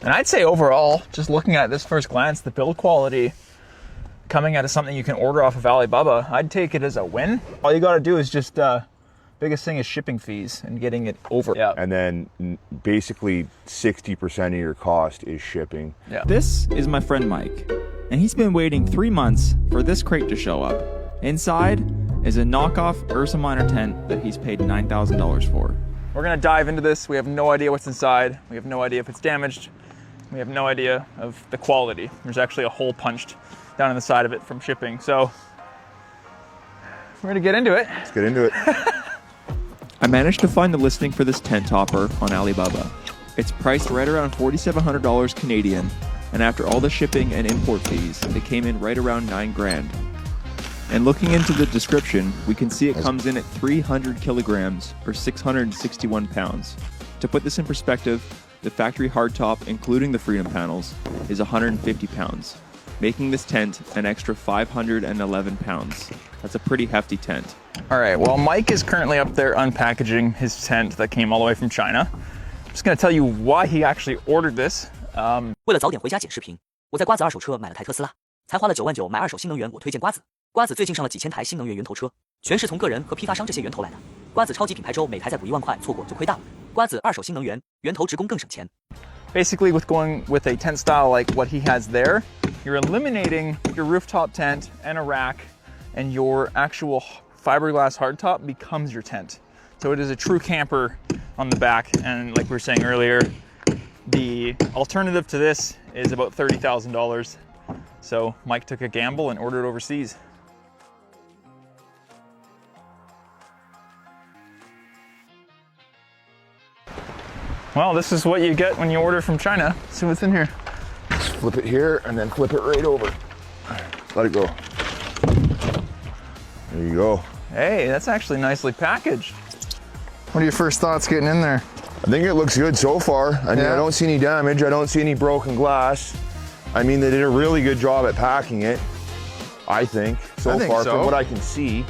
And I'd say overall, just looking at this first glance, the build quality coming out of something you can order off of Alibaba, I'd take it as a win. All you gotta do is just, biggest thing is shipping fees and getting it over. Yeah. And then basically 60% of your cost is shipping. Yeah. This is my friend Mike, and he's been waiting 3 months for this crate to show up. Inside is a knockoff Ursa Minor tent that he's paid $9,000 for. We're gonna dive into this. We have no idea what's inside. We have no idea if it's damaged. We have no idea of the quality. There's actually a hole punched down in the side of it from shipping. So we're gonna get into it. Let's get into it. I managed to find the listing for this tent topper on Alibaba. It's priced right around $4,700 Canadian, and after all the shipping and import fees, it came in right around $9,000. And looking into the description, we can see it comes in at 300 kilograms or 661 pounds. To put this in perspective, the factory hardtop, including the Freedom panels, is 150 pounds, making this tent an extra 511 pounds. That's a pretty hefty tent. All right, well, Mike is currently up there unpackaging his tent that came all the way from China. I'm just gonna tell you why he actually ordered this. 为了早点回家剪视频，我在瓜子二手车买了台特斯拉，才花了9万9买二手新能源。我推荐瓜子，瓜子最近上了几千台新能源源头车，全是从个人和批发商这些源头来的。瓜子超级品牌周每台再补1万块，错过就亏大了。瓜子二手新能源源头职工更省钱。Basically, with going with a tent style like what he has there, you're eliminating your rooftop tent and a rack, and your actual fiberglass hardtop becomes your tent. So it is a true camper on the back, and like we were saying earlier, the alternative to this is about $30,000. So Mike took a gamble and ordered overseas. Well, this is what you get when you order from China. Let's see what's in here. Just flip it here and then flip it right over. Let it go. There you go. Hey, that's actually nicely packaged. What are your first thoughts getting in there? I think it looks good so far. I mean, Yeah. I don't see any damage. I don't see any broken glass. I mean, they did a really good job at packing it, I think, so far, from what I can see.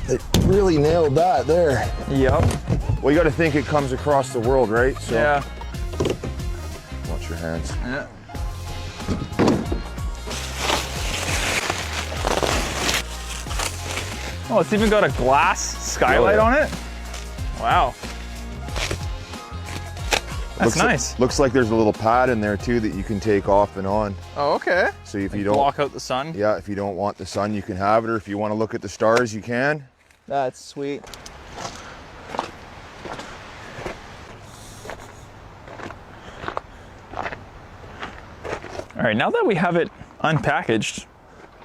They really nailed that there. Yep. Well, you got to think it comes across the world, right? So, Yeah. watch your hands. Yeah. Oh, it's even got a glass skylight on it. Wow. That's nice. Looks like there's a little pad in there too that you can take off and on. Oh, okay. So if Like you don't block out the sun. Yeah, if you don't want the sun, you can have it, or if you want to look at the stars, you can. That's sweet. All right, now that we have it unpackaged,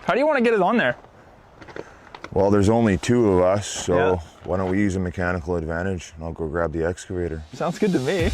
how do you want to get it on there? Well, there's only 2 of us, so Yeah. why don't we use a mechanical advantage? And I'll go grab the excavator. Sounds good to me.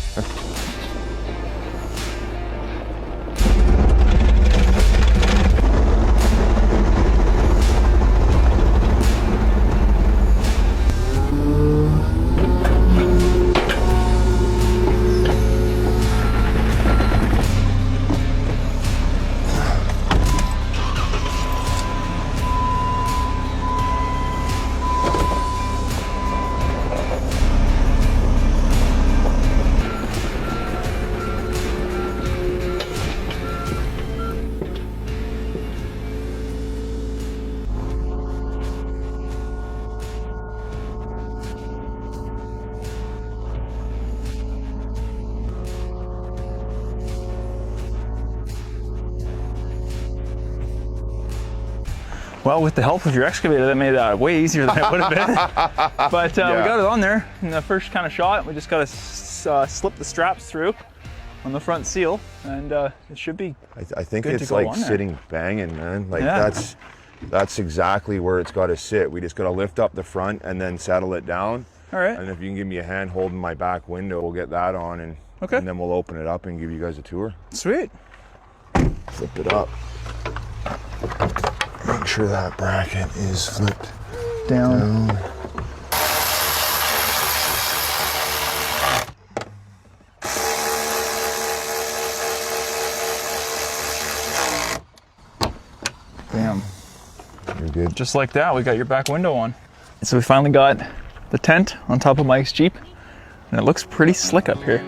Well, with the help of your excavator, that made that way easier than it would have been. But we got it on there in the first kind of shot. We just got to slip the straps through on the front seal, and it should be I think good it's to go like on there. sitting banging, man. Like Yeah. that's exactly where it's got to sit. We just got to lift up the front and then settle it down. all right. And if you can give me a hand holding my back window, we'll get that on, and Okay. and then we'll open it up and give you guys a tour. Sweet. Flip it up. Make sure that bracket is flipped Down. down. Damn. You're good. Just like that, we got your back window on. So we finally got the tent on top of Mike's Jeep, and it looks pretty slick up here.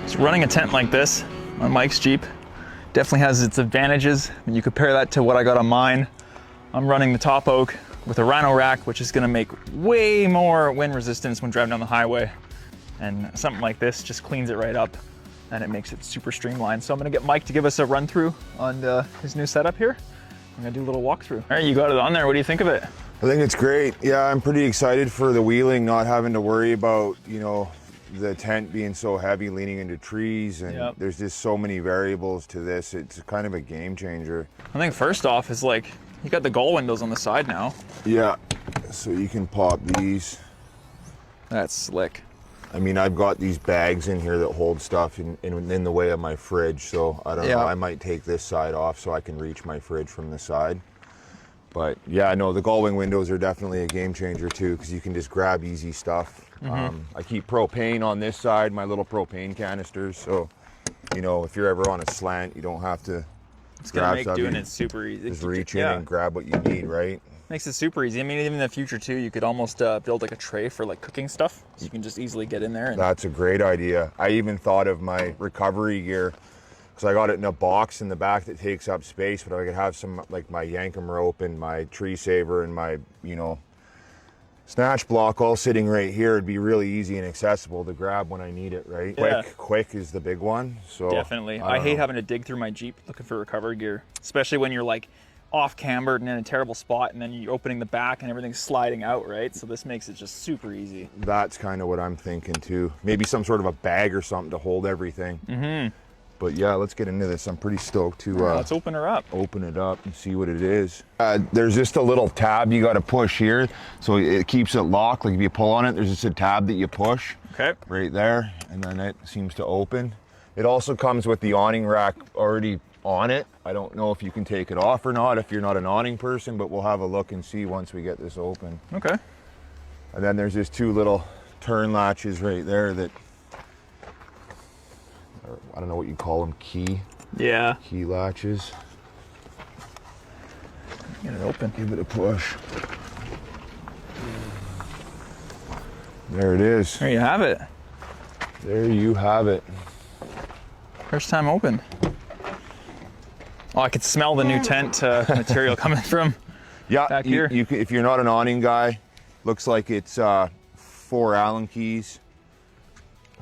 So running a tent like this on Mike's Jeep definitely has its advantages. You compare that to what I got on mine. I'm running the top oak with a rhino rack, which is gonna make way more wind resistance when driving down the highway. And something like this just cleans it right up and it makes it super streamlined. So I'm gonna get Mike to give us a run through on his new setup here. I'm gonna do a little walkthrough. All right, you got it on there. What do you think of it? I think it's great. Yeah, I'm pretty excited for the wheeling, not having to worry about, you know, the tent being so heavy, leaning into trees, and there's just so many variables to this. It's kind of a game changer. I think first off is like, you got the gull windows on the side now. Yeah, so you can pop these. That's slick. I mean, I've got these bags in here that hold stuff in the way of my fridge, so I don't know, I might take this side off so I can reach my fridge from the side. But yeah, no, the gull wing windows are definitely a game changer too, because you can just grab easy stuff. I keep propane on this side, my little propane canisters, so you know, if you're ever on a slant, you don't have to grab stuff. Doing it super easy. Just reach in and grab what you need, right? Makes it super easy. I mean, even in the future too, you could almost build like a tray for like cooking stuff, so you can just easily get in there. And that's a great idea. I even thought of my recovery gear, because I got it in a box in the back that takes up space, but I could have some, like my Yankum rope and my tree saver and my, you know, snatch block all sitting right here. It'd be really easy and accessible to grab when I need it, right? Yeah. Quick is the big one. So definitely. I hate having to dig through my Jeep looking for recovery gear, especially when you're like off cambered and in a terrible spot, and then you're opening the back and everything's sliding out, right? So this makes it just super easy. That's kind of what I'm thinking too. Maybe some sort of a bag or something to hold everything. But yeah, let's get into this. I'm pretty stoked to let's open her up. Open it up and see what it is. There's just a little tab you got to push here, so it keeps it locked. Like if you pull on it, there's just a tab that you push right there, and then it seems to open. It also comes with the awning rack already on it. I don't know if you can take it off or not if you're not an awning person, but we'll have a look and see once we get this open. Okay. And then there's just two little turn latches right there that, I don't know what you call them, key latches. Get it open. Give it a push. There it is. There you have it. There you have it. First time open. Oh, I could smell the new tent material coming from back here. If you're not an awning guy, looks like it's 4 Allen keys.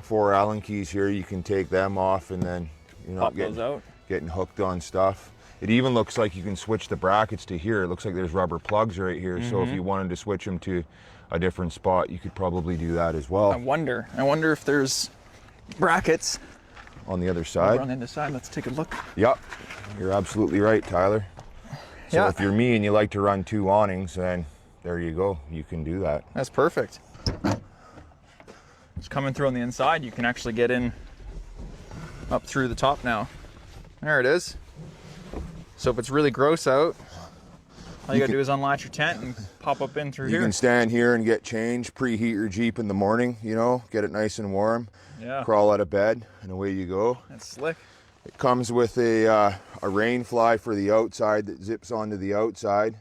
4 Allen keys here. You can take them off and then you're not getting hooked on stuff. It even looks like you can switch the brackets to here. It looks like there's rubber plugs right here. So if you wanted to switch them to a different spot, you could probably do that as well. I wonder if there's brackets on the other side. On the other side, let's take a look. Yep, you're absolutely right, Tyler. So if you're me and you like to run 2 awnings, then there you go. You can do that. That's perfect. It's coming through on the inside. You can actually get in up through the top now. There it is. So if it's really gross out, all you gotta do is unlatch your tent and pop up in through here. You can stand here and get changed, preheat your Jeep in the morning, you know, get it nice and warm. Crawl out of bed and away you go. That's slick. It comes with a rain fly for the outside that zips onto the outside.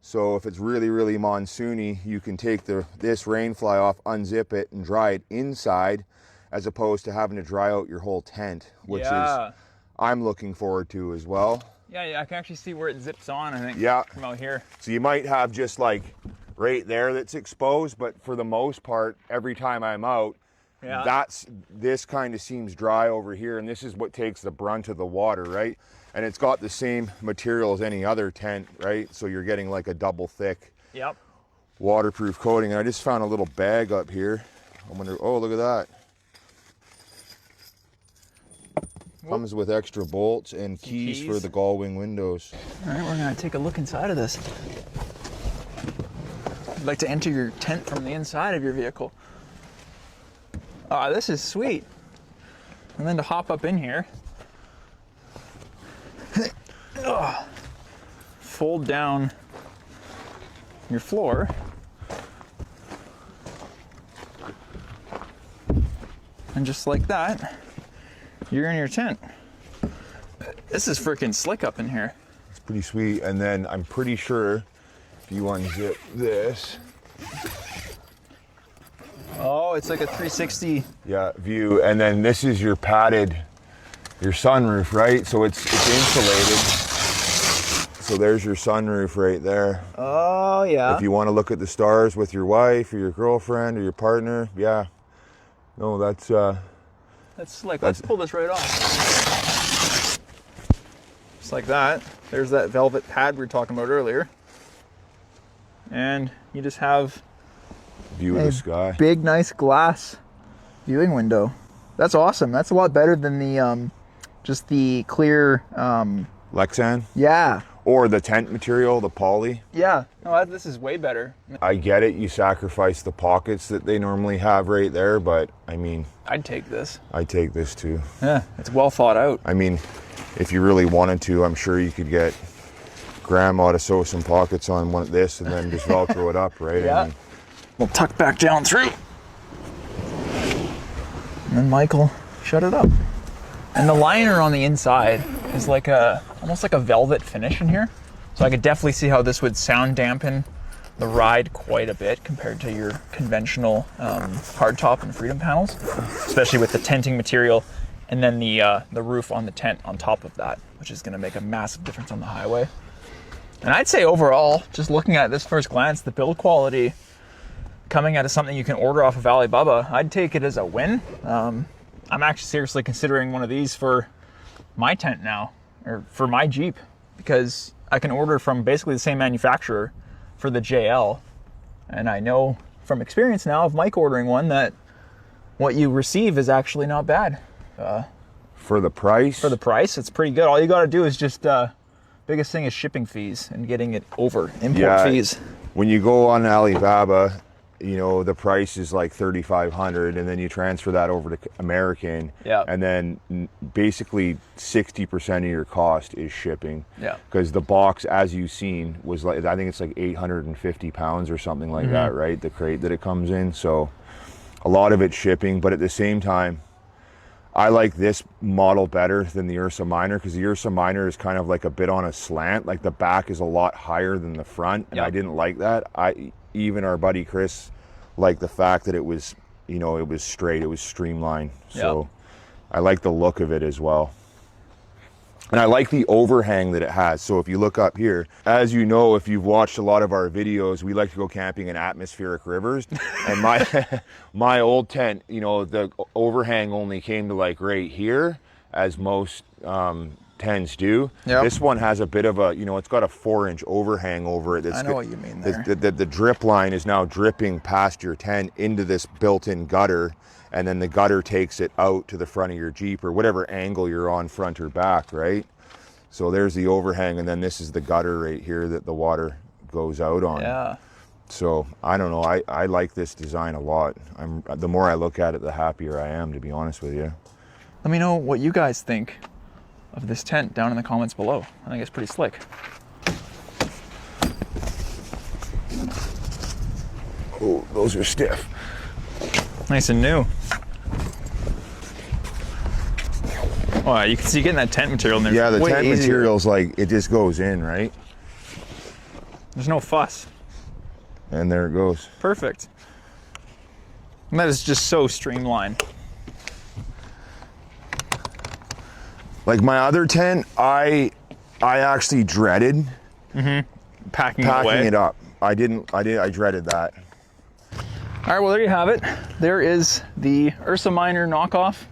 So if it's really, really monsoony, you can take this rain fly off, unzip it, and dry it inside, as opposed to having to dry out your whole tent, which is I'm looking forward to as well. Yeah, I can actually see where it zips on, I think, from out here. So you might have just like right there that's exposed, but for the most part, every time I'm out, this kind of seems dry over here, and this is what takes the brunt of the water, right? And it's got the same material as any other tent, right? So you're getting like a double thick waterproof coating. And I just found a little bag up here. I wonder, oh, look at that. Comes with extra bolts and keys for the gull wing windows. All right, we're gonna take a look inside of this. I'd like to enter your tent from the inside of your vehicle. This is sweet. And then to hop up in here, fold down your floor. And just like that, you're in your tent. This is freaking slick up in here. It's pretty sweet. And then I'm pretty sure if you unzip this. Oh, it's like a 360. Yeah, view. And then this is your padded, your sunroof, right? So it's insulated. So there's your sunroof right there. Oh, yeah. If you want to look at the stars with your wife or your girlfriend or your partner, yeah. No, that's slick. Let's pull this right off. Just like that. There's that velvet pad we were talking about earlier. And you just have view of the sky. Big, nice glass viewing window. That's awesome. That's a lot better than the just the clear Lexan? Yeah. Or the tent material, the poly. Yeah. No, this is way better. I get it. You sacrifice the pockets that they normally have right there, but I mean, I'd take this. I'd take this too. Yeah, it's well thought out. I mean, if you really wanted to, I'm sure you could get grandma to sew some pockets on one of this and then just Velcro it up, right? Yeah. I mean, we'll tuck back down through. And then Michael shut it up. And the liner on the inside is like almost like a velvet finish in here. So I could definitely see how this would sound dampen the ride quite a bit compared to your conventional hardtop and Freedom panels, especially with the tenting material and then the roof on the tent on top of that, which is going to make a massive difference on the highway. And I'd say overall, just looking at this first glance, the build quality coming out of something you can order off of Alibaba, I'd take it as a win. I'm actually seriously considering one of these for my tent now, or for my Jeep, because I can order from basically the same manufacturer for the JL. And I know from experience now of Mike ordering one that what you receive is actually not bad. for the price? For the price, it's pretty good. All you got to do is just, biggest thing is shipping fees and getting it over, import fees. When you go on Alibaba, you know, the price is like $3,500 and then you transfer that over to American. Yeah. And then basically 60% of your cost is shipping. Yeah. Because the box, as you've seen, was like, I think it's like 850 pounds or something like that, right? The crate that it comes in. So a lot of it's shipping, but at the same time, I like this model better than the Ursa Minor because the Ursa Minor is kind of like a bit on a slant. Like the back is a lot higher than the front, and I didn't like that. Even our buddy Chris liked the fact that it was, you know, it was straight, it was streamlined. So I like the look of it as well. And I like the overhang that it has. So if you look up here, as you know, if you've watched a lot of our videos, we like to go camping in atmospheric rivers. And my old tent, you know, the overhang only came to like right here, as most tents do. This one has a bit of a, you know, it's got a 4-inch overhang over it. I know what you mean there. The drip line is now dripping past your tent into this built-in gutter, and then the gutter takes it out to the front of your Jeep or whatever angle you're on, front or back, right? So there's the overhang, and then this is the gutter right here that the water goes out on. Yeah. So I don't know, I like this design a lot. The more I look at it, the happier I am, to be honest with you. Let me know what you guys think of this tent down in the comments below. I think it's pretty slick. Oh, those are stiff. Nice and new. Oh, you can see getting that tent material in there. Yeah, the tent material's like, it just goes in, right? There's no fuss. And there it goes. Perfect. And that is just so streamlined. Like my other tent, I actually dreaded Packing it up. I dreaded that. All right, well, there you have it. There is the Ursa Minor knockoff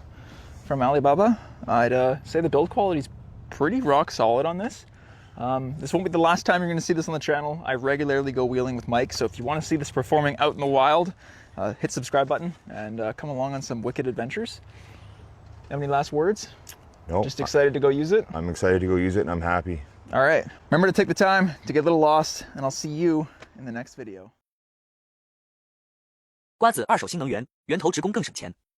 from Alibaba. I'd say the build quality is pretty rock solid on this. This won't be the last time you're going to see this on the channel. I regularly go wheeling with Mike, so if you want to see this performing out in the wild, hit subscribe button and come along on some wicked adventures. Have any last words? Nope. Just excited to go use it? I'm excited to go use it, and I'm happy. All right. Remember to take the time to get a little lost, and I'll see you in the next video.瓜子二手新能源，源头直供更省钱。